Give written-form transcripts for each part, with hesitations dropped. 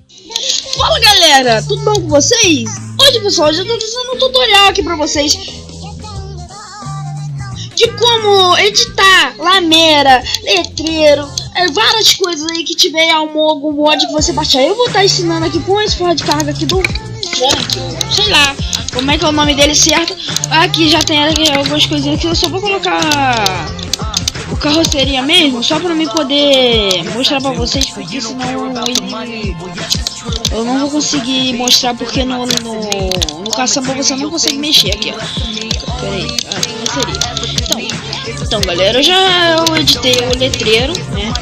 Fala galera, tudo bom com vocês? Hoje pessoal, eu tô fazendo um tutorial aqui pra vocês de como editar lameira, letreiro, várias coisas aí que tiver algum mod que você baixar. Eu vou estar ensinando aqui com esse forra de carga aqui do sei lá como é que é o nome dele certo. Aqui já tem algumas coisinhas que eu só vou colocar o carroceria mesmo, só pra mim poder mostrar pra vocês, porque senão eu não vou conseguir mostrar, porque no caçamba você não consegue mexer aqui, ó. Pera aí, carroceria. Então galera, eu editei o letreiro, né?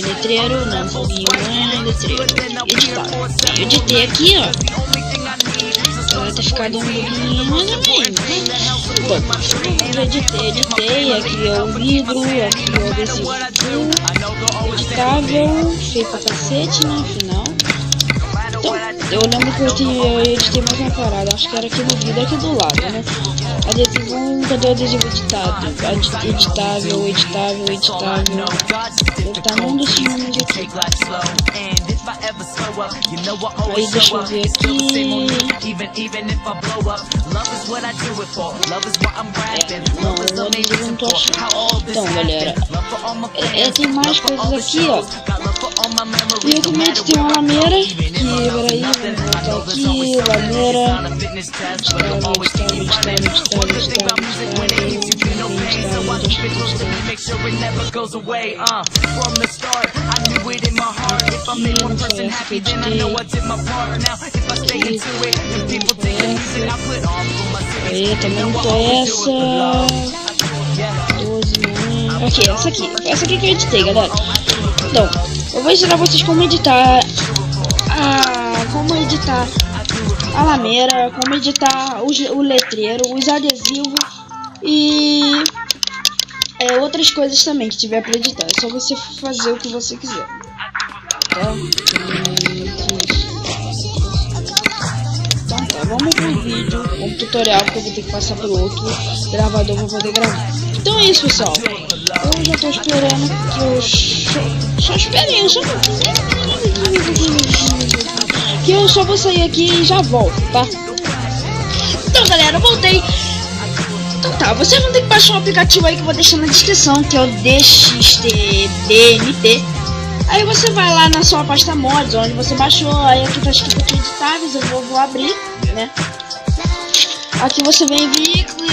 Letreiro, não, foguinho, letreiro, editar. Eu editei aqui, ó. Vai ter ficado um pouquinho mais ou menos. Bom, eu editei, aqui é o vidro, aqui é o adesivo editável, feio pra cacete, né, afinal. Então, eu lembro que eu editei mais uma parada, acho que era aqui no vidro, aqui do lado, né. Adesivo, cadê o adesivo editado? Editável. Ele tá num dos nomes aqui. Aí deixa eu ver aqui. Não, o adesivo não tô achando. Então galera, tem mais coisas aqui, ó. E eu também tem uma lameira, que peraí, vamos voltar aqui, lameira, aí também foi essa 12, ok, essa aqui que eu editei, galera. Então, eu vou ensinar vocês como editar a lameira, como editar o letreiro, os adesivos e outras coisas também que tiver para editar. É só você fazer o que você quiser, tá? Então tá, vamos pro vídeo, vamos pro tutorial, porque eu vou ter que passar pro outro gravador para poder gravar. Então é isso, pessoal. Eu já tô esperando que só esperem, que eu só vou sair aqui e já volto, tá? Então galera, eu voltei. Então tá, vocês vão ter que baixar um aplicativo aí que eu vou deixar na descrição, que é o DXTDMT. Aí você vai lá na sua pasta mods, onde você baixou, aí aqui tá escrito aqui editáveis, eu vou abrir, né? Aqui você vem em veículo,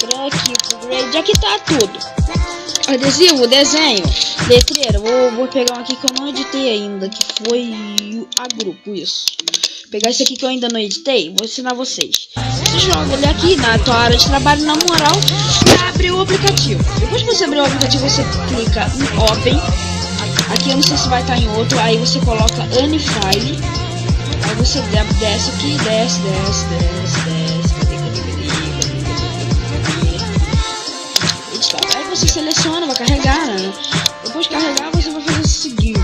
grade, aqui tá tudo. Adesivo, desenho, letreiro, vou pegar um aqui que eu não editei ainda, que foi a grupo, isso. Vou pegar esse aqui que eu ainda não editei, vou ensinar vocês. Você joga ele aqui na tua área de trabalho, na moral, e abre o aplicativo. Depois que você abrir o aplicativo, você clica em Open. Aqui eu não sei se vai estar em outro, aí você coloca Unifile. Aí você desce aqui, desce. Aí você seleciona, vai carregar, né? Depois de carregar, você vai fazer o seguinte: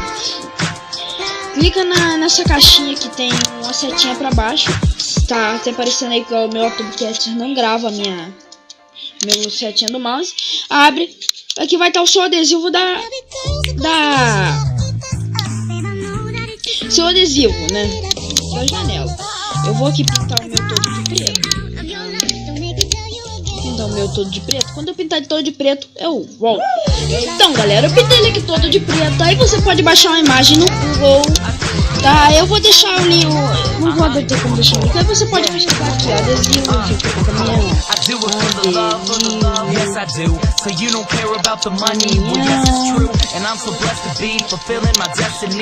clica nessa caixinha que tem uma setinha pra baixo. Tá aparecendo aí que o meu AutoCAD não grava meu setinha do mouse. Abre, aqui vai estar o seu adesivo seu adesivo, né? Da janela. Eu vou aqui pintar o meu todo de preto. O meu todo de preto. Quando eu pintar de todo de preto, eu volto. Então galera, eu pintei ele aqui todo de preto. Aí você pode baixar uma imagem no Google, tá? Eu vou deixar o link, não vou ter como deixar o link. Aí você pode pesquisar aqui, adesivo,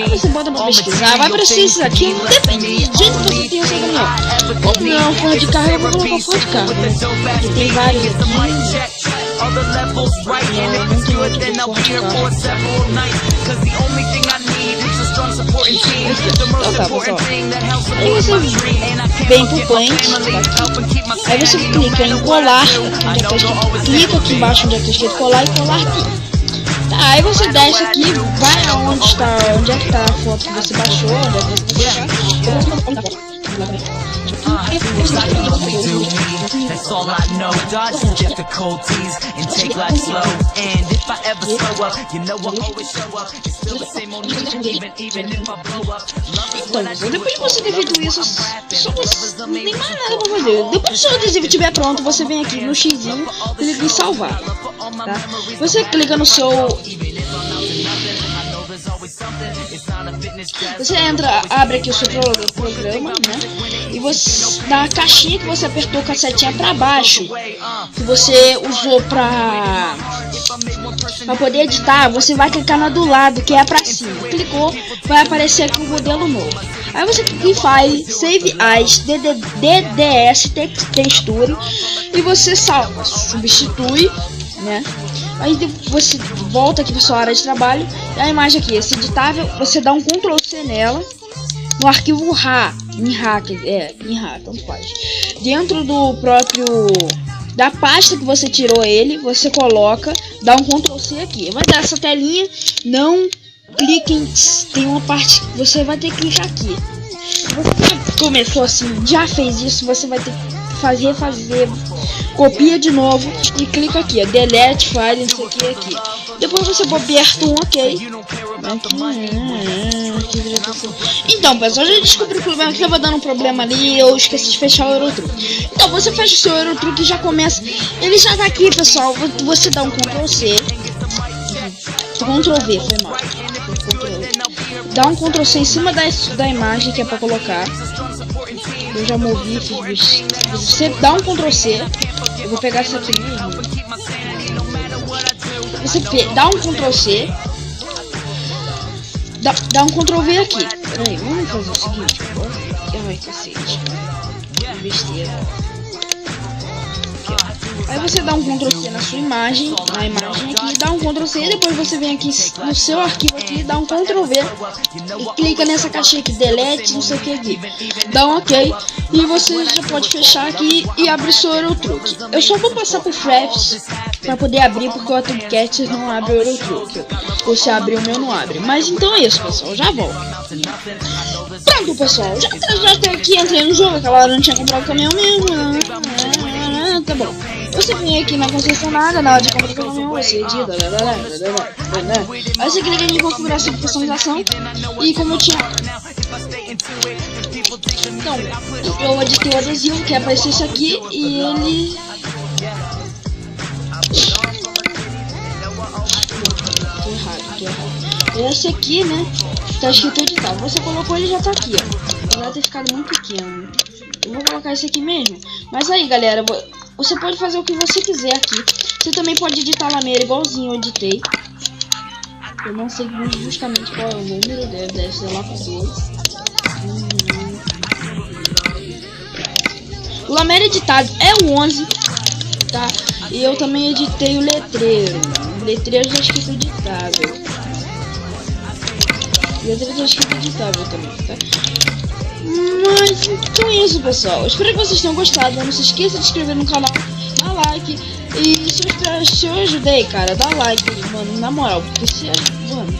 você bota pra pesquisar, vai aparecer isso aqui, depende do jeito que você tem essa opinião. Ou não, forra de carga, eu vou colocar forra de carga, né? Porque tem vários aqui. Então tá, pessoal. Aí você vem pro plant, tá? Aí você clica em colar, onde é que tá escrito, clica aqui embaixo onde é que tá escrito colar e colar aqui. Tá, aí você desce aqui, vai aonde é que tá a foto que você baixou, onde é que você vai deixar. lá vem. That's all I know. Dodge the difficulties and take life slow. And if I ever slow up, you know I always show up. It's still the same old nigga, even if I blow up. Então, depois que você ter feito isso, só você não tem mais nada pra fazer. Depois que o seu adesivo estiver pronto, você vem aqui no xizinho, clica em salvar, tá? Você clica no seu... Você entra, abre aqui o seu programa, né? E você, na caixinha que você apertou com a setinha pra baixo, que você usou pra poder editar, você vai clicar na do lado, que é pra cima. Clicou, vai aparecer aqui um modelo novo. Aí você clica em File, Save As, DDS, Texture, e você salva, substitui, né? Aí você volta aqui para sua área de trabalho, e a imagem aqui, esse editável, você dá um Ctrl C nela, no arquivo RAR, em RAR, tanto faz. Dentro do próprio, da pasta que você tirou ele, você coloca, dá um Ctrl C aqui. Vai dar essa telinha, não clique em, tem uma parte que você vai ter que clicar aqui. Você começou assim, já fez isso, você vai ter que refazer, copia de novo e clica aqui, ó, delete file, não sei o que aqui. Depois você aperta um OK. Então, pessoal, já descobri o problema que estava dando um problema ali, eu esqueci de fechar o Eurotruck. Então, você fecha o seu Eurotruck e já começa. Ele já tá aqui, pessoal. Você dá um Ctrl C, Ctrl V, foi mal. Dá um Ctrl C em cima da imagem que é para colocar. Eu já movi, fiz. Você dá um Ctrl C. Eu vou pegar isso aqui mesmo. Você dá um Ctrl C. Dá um Ctrl V aqui. Peraí, vamos fazer o seguinte. Ai, cacete. Besteira. Aí você dá um Ctrl C na sua imagem, aqui, dá um Ctrl C, depois você vem aqui no seu arquivo aqui, dá um Ctrl V e clica nessa caixinha aqui, delete, não sei o que aqui, dá um OK e você já pode fechar aqui e abrir seu Eurotruck. Eu só vou passar por Fraps para poder abrir, porque o AutoCAD não abre o Eurotruck. Você abrir o meu não abre. Mas então é isso, pessoal, já volto. Pronto, pessoal, já até aqui, entrei no jogo, aquela hora eu não tinha comprado o caminhão mesmo. Tá bom. Você vem aqui na concessionária, na hora de comprar o caminhão, você edita, aí você clica em configuração de personalização e como eu tinha... Então, eu editei o adesivo, que apareceu isso aqui, e ele... Tô errado. Esse aqui, né, tá escrito editar. Você colocou, ele já tá aqui, ó. Apesar de ter ficado muito pequeno. Eu vou colocar esse aqui mesmo. Mas aí, galera, você pode fazer o que você quiser aqui. Você também pode editar a lameira igualzinho eu editei. Eu não sei justamente qual é o número, deve ser lá por 2. O lameira editado é o 11, tá? E eu também editei o letreiro. O letreiro já escrito editável. O letreiro já escrito editável também, tá? Mas então é isso, pessoal. Espero que vocês tenham gostado. Não se esqueça de se inscrever no canal, dá like. E se eu ajudei, cara, dá like, mano, na moral. Porque se mano,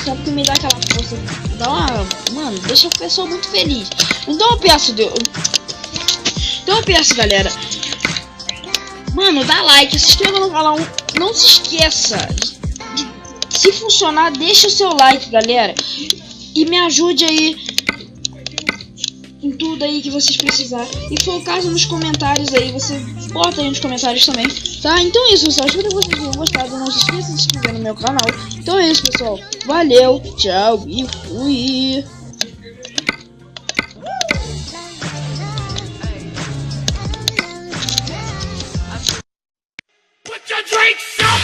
sabe que me dá aquela força, dá uma, mano, deixa a pessoa muito feliz. Então eu peço, galera, mano, dá like, se inscreva no canal. Não se esqueça de se funcionar, deixa o seu like, galera. E me ajude aí em tudo aí que vocês precisarem. E se for o caso, nos comentários aí, você bota aí nos comentários também, tá? Então é isso, pessoal, espero que vocês tenham gostado. Não se esqueça de se inscrever no meu canal. Então é isso, pessoal, valeu, tchau e fui. Put your drinks up!